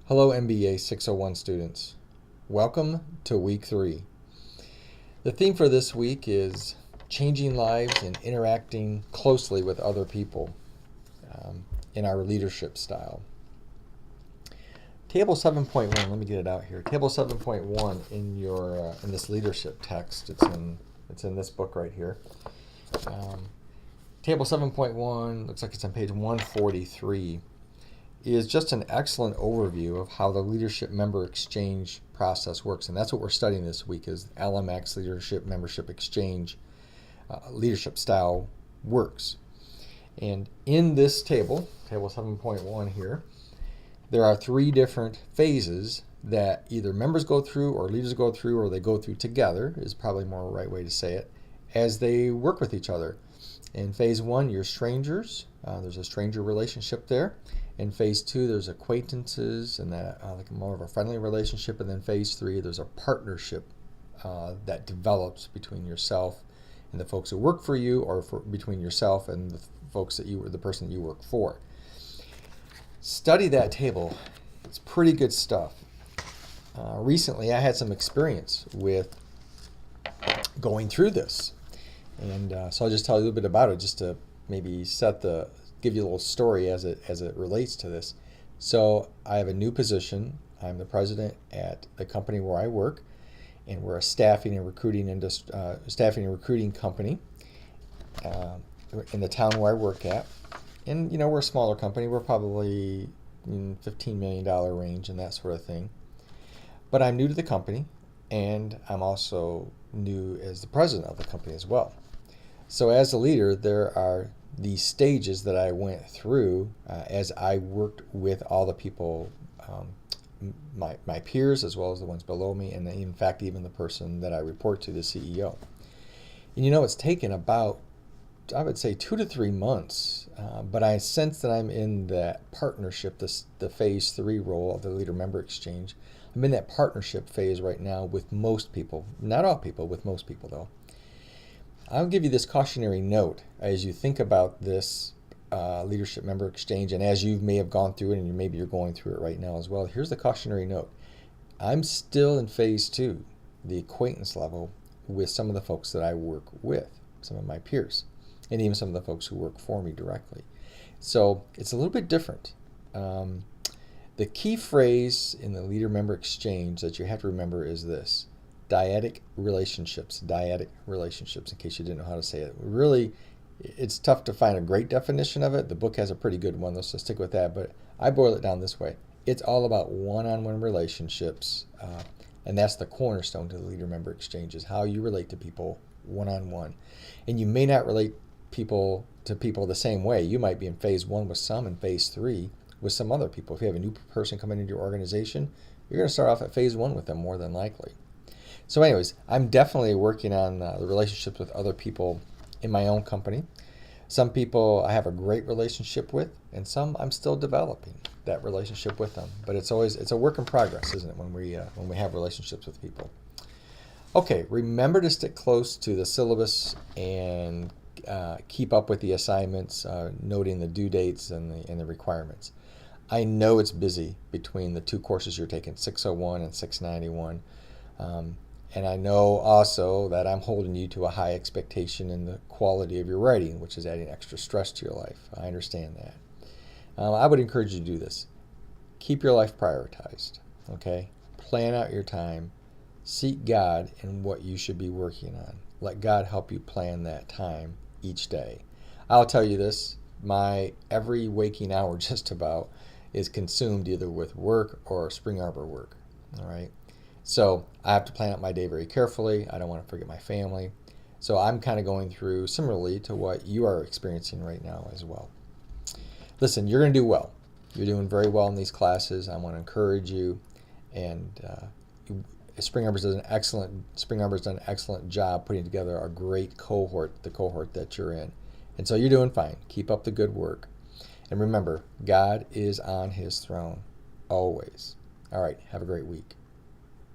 Hello MBA601 students. Welcome to week 3. The theme for this week is changing lives and interacting closely with other people in our leadership style. Table 7.1, let me get it out here. Table 7.1 in your in this leadership text, it's in this book right here. Table 7.1 looks like it's on page 143. Is just an excellent overview of how the leadership member exchange process works. And that's what we're studying this week is LMX Leadership Membership Exchange leadership style works. And in this table, table 7.1 here, there are 3 different phases that either members go through or leaders go through or they go through together is probably more a right way to say it, as they work with each other. In phase 1, you're strangers. There's a stranger relationship there. In phase 2, there's acquaintances and that like more of a friendly relationship. And then phase 3, there's a partnership that develops between yourself and the folks who work for you, or between yourself and the folks the person that you work for. Study that table. It's pretty good stuff. Recently, I had some experience with going through this. And so I'll just tell you a little bit about it, just to maybe give you a little story as it relates to this. So I have a new position. I'm the president at the company where I work, and we're a staffing and recruiting company in the town where I work at. And we're a smaller company. We're probably in $15 million range and that sort of thing. But I'm new to the company, and I'm also new as the president of the company as well. So as a leader, there are these stages that I went through as I worked with all the people, my peers as well as the ones below me, and in fact even the person that I report to, the CEO. And it's taken about, I would say, 2 to 3 months, but I sense that I'm in that partnership, the phase 3 role of the leader-member exchange. I'm in that partnership phase right now with most people, not all people, with most people though. I'll give you this cautionary note as you think about this leadership member exchange, and as you may have gone through it, and maybe you're going through it right now as well. Here's the cautionary note. I'm still in phase 2, the acquaintance level, with some of the folks that I work with, some of my peers, and even some of the folks who work for me directly. So it's a little bit different. The key phrase in the leader-member exchange that you have to remember is this: dyadic relationships, in case you didn't know how to say it. Really, it's tough to find a great definition of it. The book has a pretty good one, though, so stick with that. But I boil it down this way. It's all about one-on-one relationships, and that's the cornerstone to the leader-member exchange, is how you relate to people one-on-one. And you may not relate to people the same way. You might be in phase 1 with some, and phase 3 with some other people. If you have a new person coming into your organization, you're going to start off at phase 1 with them more than likely. So anyways, I'm definitely working on the relationships with other people in my own company. Some people I have a great relationship with, and some I'm still developing that relationship with them. But it's a work in progress, isn't it, when we have relationships with people. Okay, remember to stick close to the syllabus and keep up with the assignments, noting the due dates and the requirements. I know it's busy between the 2 courses you're taking, 601 and 691. And I know also that I'm holding you to a high expectation in the quality of your writing, which is adding extra stress to your life. I understand that. I would encourage you to do this. Keep your life prioritized, okay? Plan out your time. Seek God in what you should be working on. Let God help you plan that time each day. I'll tell you this, my every waking hour just about is consumed either with work or Spring Arbor work, all right? So I have to plan out my day very carefully. I don't want to forget my family. So I'm kind of going through similarly to what you are experiencing right now as well. Listen, you're going to do well. You're doing very well in these classes. I want to encourage you. And Spring Arbor's done an excellent job putting together a great cohort, the cohort that you're in. And so you're doing fine. Keep up the good work. And remember, God is on his throne, always. All right, have a great week.